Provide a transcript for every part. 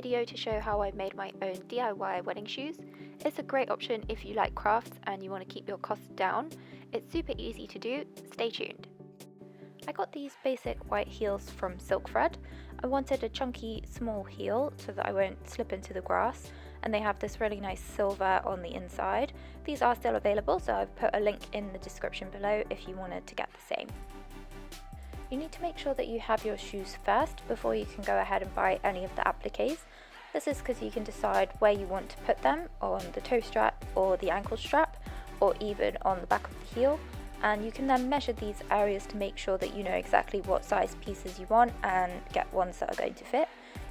video to show how I made my own DIY wedding shoes. It's a great option if you like crafts and you want to keep your costs down. It's super easy to do, stay tuned. I got these basic white heels from Silk Thread. I wanted a chunky small heel so that I won't slip into the grass, and they have this really nice silver on the inside. These are still available, so I've put a link in the description below if you wanted to get the same. You need to make sure that you have your shoes first before you can go ahead and buy any of the appliques. This is because you can decide where you want to put them, on the toe strap or the ankle strap, or even on the back of the heel. And you can then measure these areas to make sure that you know exactly what size pieces you want and get ones that are going to fit.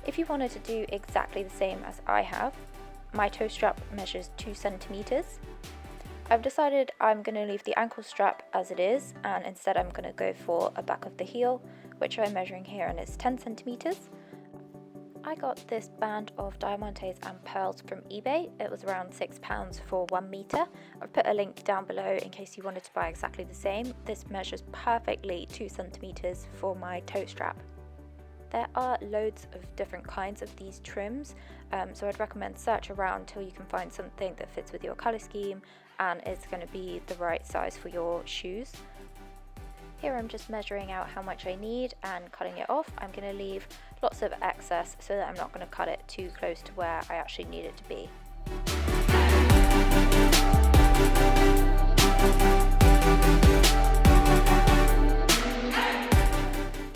If you wanted to do exactly the same as I have, my toe strap measures 2 centimeters. I've decided I'm going to leave the ankle strap as it is, and instead I'm going to go for a back of the heel, which I'm measuring here, and it's 10 centimeters. I got this band of diamantes and pearls from eBay. It was around £6 for 1 meter. I've put a link down below in case you wanted to buy exactly the same. This measures perfectly 2 centimeters for my toe strap. There are loads of different kinds of these trims, so I'd recommend search around till you can find something that fits with your colour scheme and is going to be the right size for your shoes. Here I'm just measuring out how much I need and cutting it off. I'm going to leave lots of excess so that I'm not going to cut it too close to where I actually need it to be.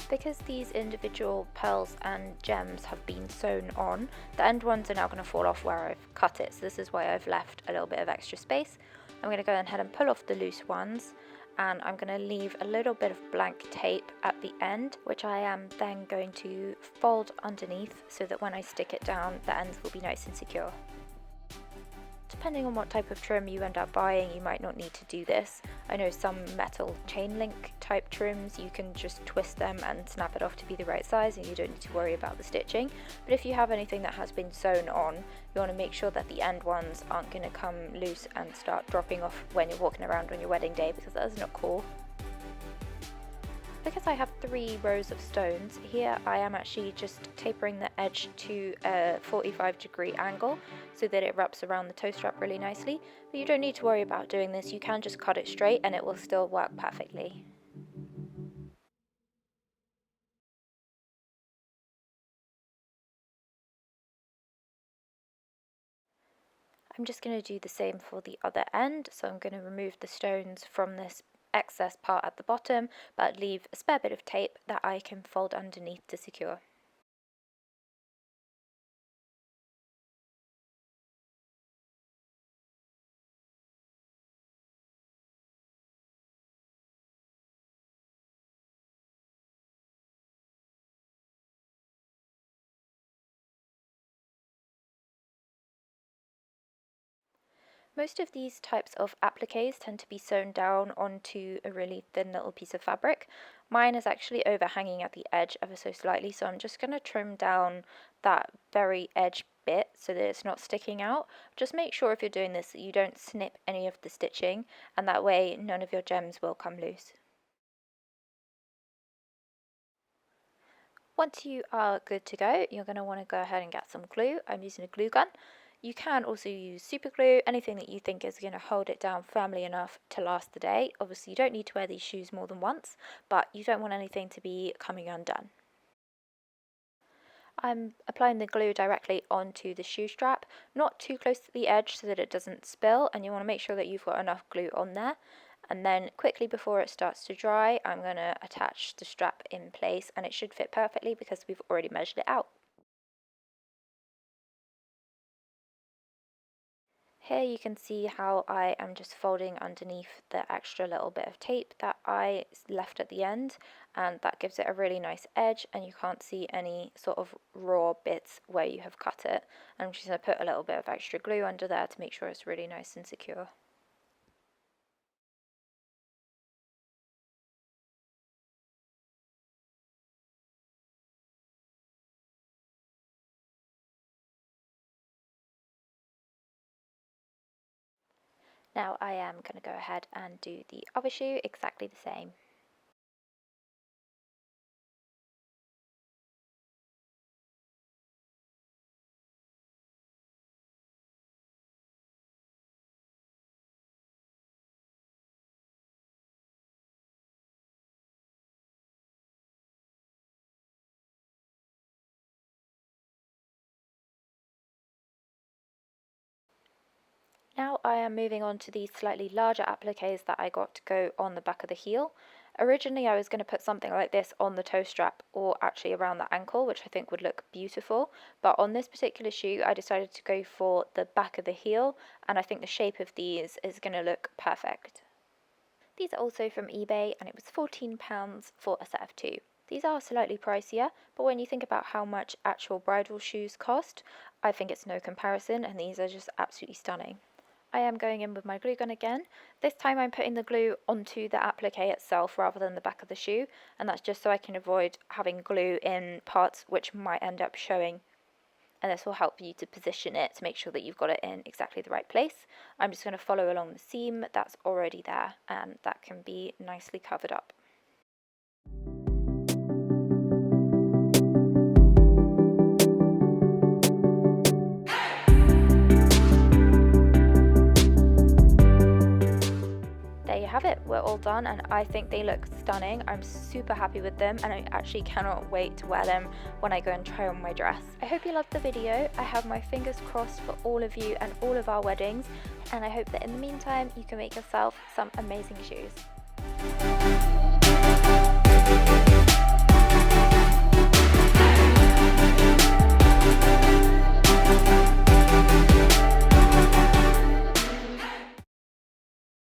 Because these individual pearls and gems have been sewn on, the end ones are now going to fall off where I've cut it, so this is why I've left a little bit of extra space. I'm going to go ahead and pull off the loose ones, and I'm going to leave a little bit of blank tape at the end, which I am then going to fold underneath so that when I stick it down, the ends will be nice and secure. Depending on what type of trim you end up buying, you might not need to do this. I know some metal chain link type trims, you can just twist them and snap it off to be the right size and you don't need to worry about the stitching. But if you have anything that has been sewn on, you want to make sure that the end ones aren't going to come loose and start dropping off when you're walking around on your wedding day, because that is not cool. Because I have 3 rows of stones, here I am actually just tapering the edge to a 45-degree angle so that it wraps around the toe strap really nicely. But you don't need to worry about doing this, you can just cut it straight and it will still work perfectly. I'm just going to do the same for the other end, so I'm going to remove the stones from this excess part at the bottom, but leave a spare bit of tape that I can fold underneath to secure. Most of these types of appliques tend to be sewn down onto a really thin little piece of fabric. Mine is actually overhanging at the edge ever so slightly, so I'm just going to trim down that very edge bit so that it's not sticking out. Just make sure if you're doing this that you don't snip any of the stitching, and that way none of your gems will come loose. Once you are good to go, you're going to want to go ahead and get some glue. I'm using a glue gun. You can also use super glue, anything that you think is going to hold it down firmly enough to last the day. Obviously you don't need to wear these shoes more than once, but you don't want anything to be coming undone. I'm applying the glue directly onto the shoe strap, not too close to the edge so that it doesn't spill, and you want to make sure that you've got enough glue on there. And then quickly before it starts to dry, I'm going to attach the strap in place, and it should fit perfectly because we've already measured it out. Here you can see how I am just folding underneath the extra little bit of tape that I left at the end, and that gives it a really nice edge and you can't see any sort of raw bits where you have cut it. I'm just going to put a little bit of extra glue under there to make sure it's really nice and secure. Now I am going to go ahead and do the other shoe exactly the same. Now I am moving on to these slightly larger appliques that I got to go on the back of the heel. Originally I was going to put something like this on the toe strap or actually around the ankle, which I think would look beautiful, but on this particular shoe I decided to go for the back of the heel, and I think the shape of these is going to look perfect. These are also from eBay, and it was £14 for a set of two. These are slightly pricier, but when you think about how much actual bridal shoes cost, I think it's no comparison, and these are just absolutely stunning. I am going in with my glue gun again. This time I'm putting the glue onto the applique itself rather than the back of the shoe, and that's just so I can avoid having glue in parts which might end up showing, and this will help you to position it to make sure that you've got it in exactly the right place. I'm just going to follow along the seam that's already there, and that can be nicely covered up. There you have it, we're all done, and I think they look stunning. I'm super happy with them, and I actually cannot wait to wear them when I go and try on my dress. I hope you loved the video. I have my fingers crossed for all of you and all of our weddings, and I hope that in the meantime you can make yourself some amazing shoes.